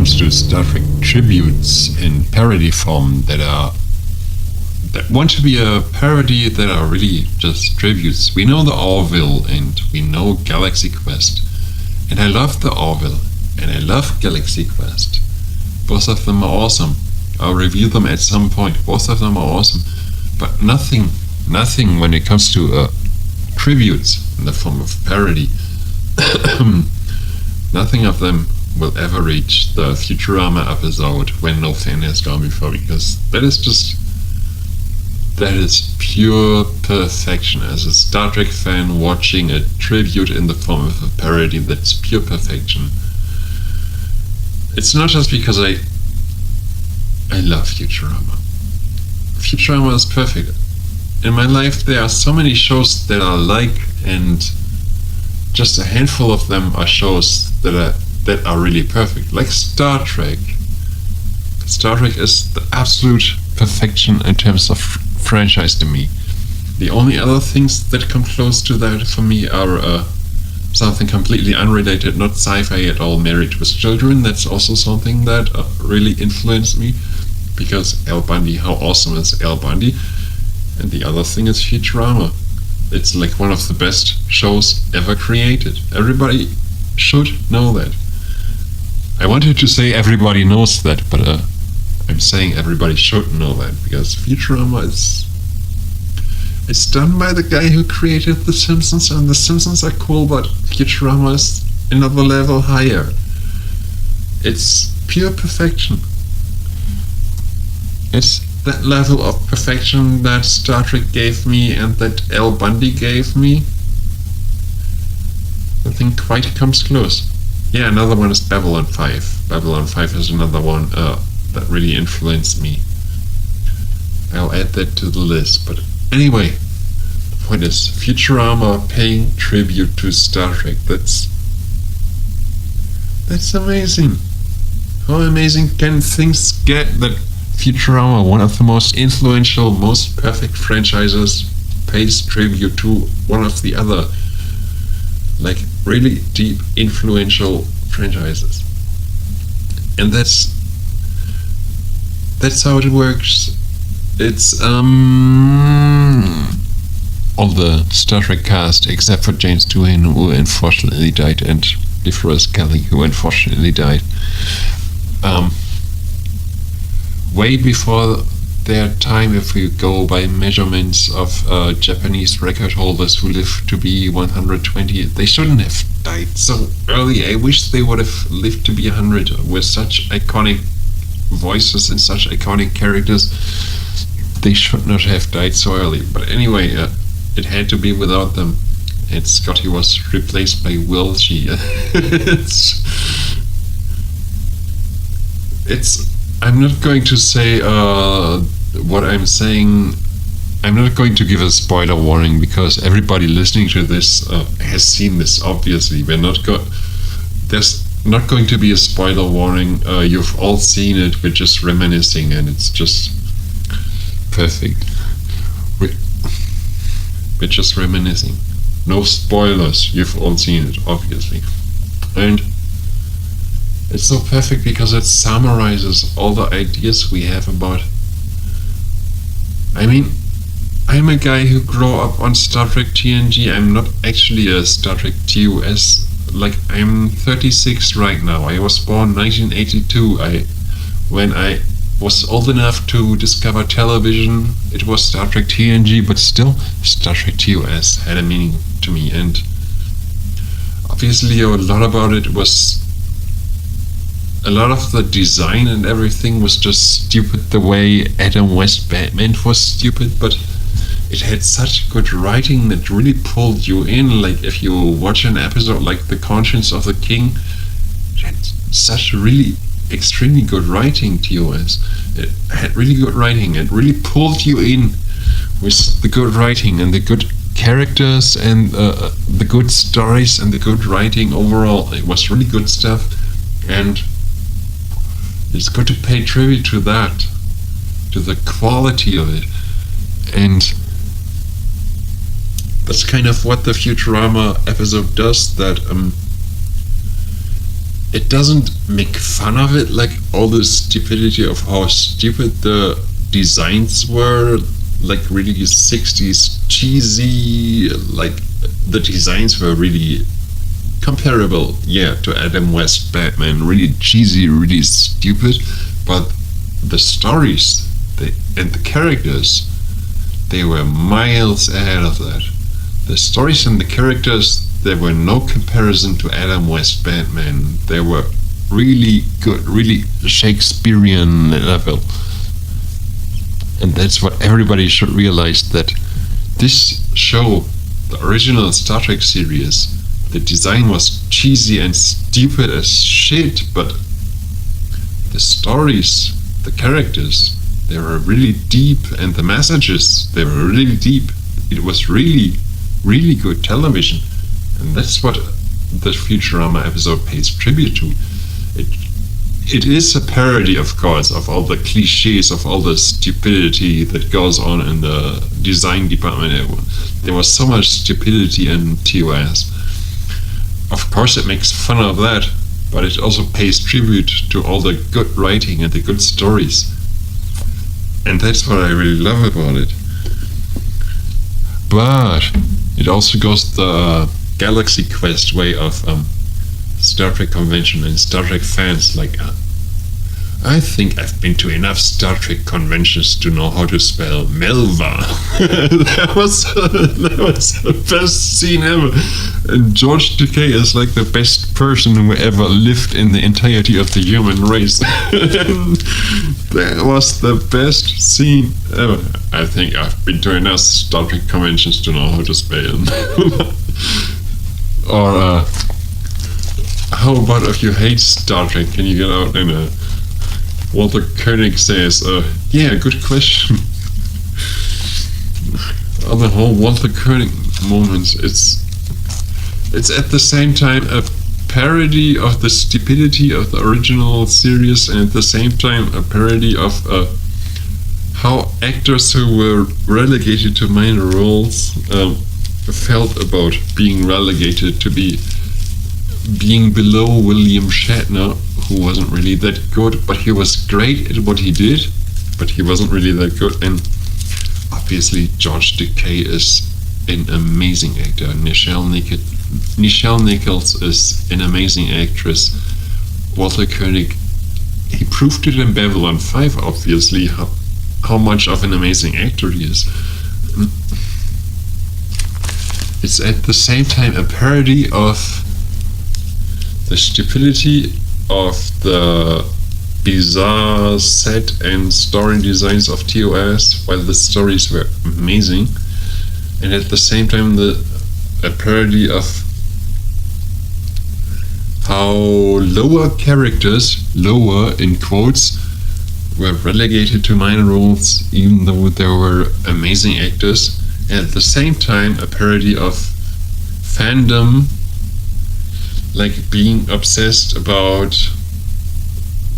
comes to Star Trek tributes in parody form that want to be a parody, that are really just tributes. We know the Orville and we know Galaxy Quest. And I love the Orville and I love Galaxy Quest. Both of them are awesome. I'll review them at some point. Both of them are awesome. But nothing when it comes to tributes in the form of parody. Nothing of them will ever reach the Futurama episode When No Fan Has Gone Before, because that is pure perfection. As a Star Trek fan watching a tribute in the form of a parody, that's pure perfection. It's not just because I love Futurama. Futurama is perfect. In my life there are so many shows that I like, and just a handful of them are shows that are really perfect. Like Star Trek. Star Trek is the absolute perfection in terms of franchise to me. The only other things that come close to that for me are something completely unrelated, not sci-fi at all, Married with Children. That's also something that really influenced me, because Al Bundy, how awesome is Al Bundy? And the other thing is Futurama. It's like one of the best shows ever created. Everybody should know that. I wanted to say everybody knows that, but I'm saying everybody should know that, because Futurama it's done by the guy who created The Simpsons, and The Simpsons are cool, but Futurama is another level higher. It's pure perfection. It's that level of perfection that Star Trek gave me and that Al Bundy gave me. Nothing quite comes close. Yeah, another one is Babylon 5. Babylon 5 is another one that really influenced me. I'll add that to the list. But anyway, the point is Futurama paying tribute to Star Trek. That's amazing. How amazing can things get that Futurama, one of the most influential, most perfect franchises, pays tribute to one of the other, like, really deep, influential franchises. And that's how it works. It's all the Star Trek cast except for James Doohan, who unfortunately died, and DeForest Kelly, who unfortunately died way before their time, if we go by measurements of Japanese record holders who live to be 120. They shouldn't have died so early. I wish they would have lived to be 100 with such iconic voices and such iconic characters. They should not have died so early. But anyway, it had to be without them. And Scotty was replaced by Will G. I'm not going to say what I'm saying. I'm not going to give a spoiler warning, because everybody listening to this has seen this, obviously. There's not going to be a spoiler warning. You've all seen it. We're just reminiscing, and it's just perfect. We're just reminiscing. No spoilers. You've all seen it, obviously. And it's so perfect because it summarizes all the ideas we have about... I mean, I'm a guy who grew up on Star Trek TNG. I'm not actually a Star Trek TOS. Like, I'm 36 right now. I was born 1982. When I was old enough to discover television, it was Star Trek TNG, but still, Star Trek TOS had a meaning to me. And obviously a lot about it was... A lot of the design and everything was just stupid, the way Adam West Batman was stupid, but it had such good writing that really pulled you in. Like, if you watch an episode like The Conscience of the King, it had such really extremely good writing, TOS. It had really good writing. It really pulled you in with the good writing and the good characters and the good stories and the good writing overall. It was really good stuff, and it's good to pay tribute to that, to the quality of it. And that's kind of what the Futurama episode does, that it doesn't make fun of it, like all the stupidity of how stupid the designs were, like really 60s cheesy, like the designs were really comparable, to Adam West Batman, really cheesy, really stupid, but the stories and the characters, they were miles ahead of that. The stories and the characters, there were no comparison to Adam West Batman. They were really good, really Shakespearean level. And that's what everybody should realize, that this show, the original Star Trek series, the design was cheesy and stupid as shit, but the stories, the characters, they were really deep, and the messages, they were really deep. It was really, really good television. And that's what the Futurama episode pays tribute to. It is a parody, of course, of all the cliches, of all the stupidity that goes on in the design department. There was so much stupidity in TOS. Of course it makes fun of that, but it also pays tribute to all the good writing and the good stories. And that's what I really love about it. But it also goes the Galaxy Quest way of Star Trek convention and Star Trek fans. Like, I think I've been to enough Star Trek conventions to know how to spell Melva. that was the best scene ever. And George Takei is like the best person who ever lived in the entirety of the human race. That was the best scene ever. I think I've been to enough Star Trek conventions to know how to spell. Or how about if you hate Star Trek, can you get out in a Walter Koenig says, yeah, good question. On the whole Walter Koenig moments, it's at the same time a parody of the stupidity of the original series, and at the same time a parody of how actors who were relegated to minor roles felt about being relegated to being below William Shatner, who wasn't really that good, but he was great at what he did, but he wasn't really that good. And obviously George Takei is an amazing actor. Nichelle Nichols is an amazing actress. Walter Koenig, he proved it in Babylon 5, obviously, how much of an amazing actor he is. It's at the same time a parody of the stupidity of the bizarre set and story designs of TOS, while the stories were amazing, and at the same time a parody of how lower characters, lower in quotes, were relegated to minor roles even though they were amazing actors, and at the same time a parody of fandom, like being obsessed about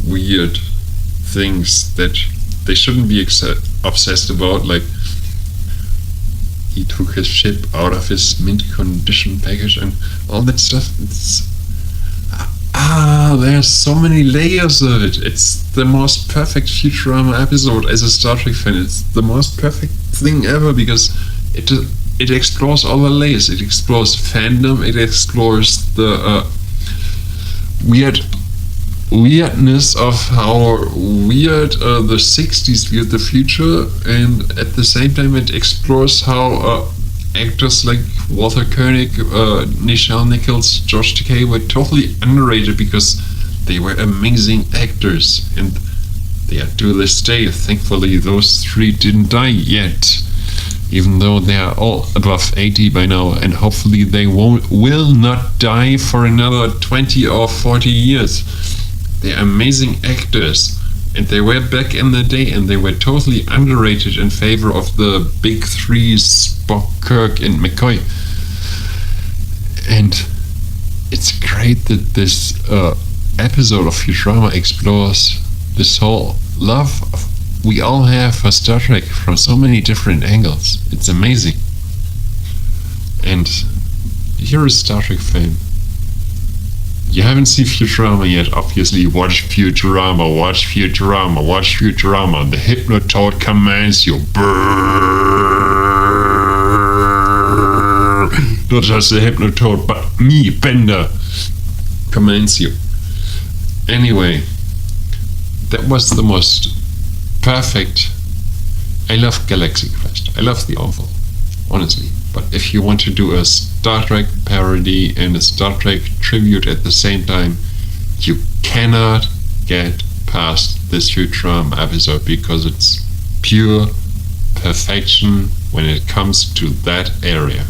weird things that they shouldn't be obsessed about, like he took his ship out of his mint condition package and all that stuff. There's so many layers of it. It's the most perfect Futurama episode as a Star Trek fan. It's the most perfect thing ever because it explores all the layers. It explores fandom. It explores the weirdness of how weird the 60s viewed the future, and at the same time it explores how actors like Walter Koenig, Nichelle Nichols, George Takei were totally underrated because they were amazing actors, and they are to this day. Thankfully those three didn't die yet, even though they are all above 80 by now, and hopefully they will not die for another 20 or 40 years. They're amazing actors, and they were back in the day, and they were totally underrated in favor of the big three, Spock, Kirk, and McCoy. And it's great that this episode of Futurama explores this whole love we all have for Star Trek from so many different angles. It's amazing. And if you're a Star Trek fan, You haven't seen Futurama yet, obviously. Watch Futurama, watch Futurama, watch Futurama. The Hypnotoad commands you. Brrr. Not just the Hypnotoad, but me, Bender, commands you. Anyway, that was the most perfect. I love Galaxy Quest. I love the OVO, honestly. But if you want to do a Star Trek parody and a Star Trek tribute at the same time, you cannot get past this Futurama episode because it's pure perfection when it comes to that area.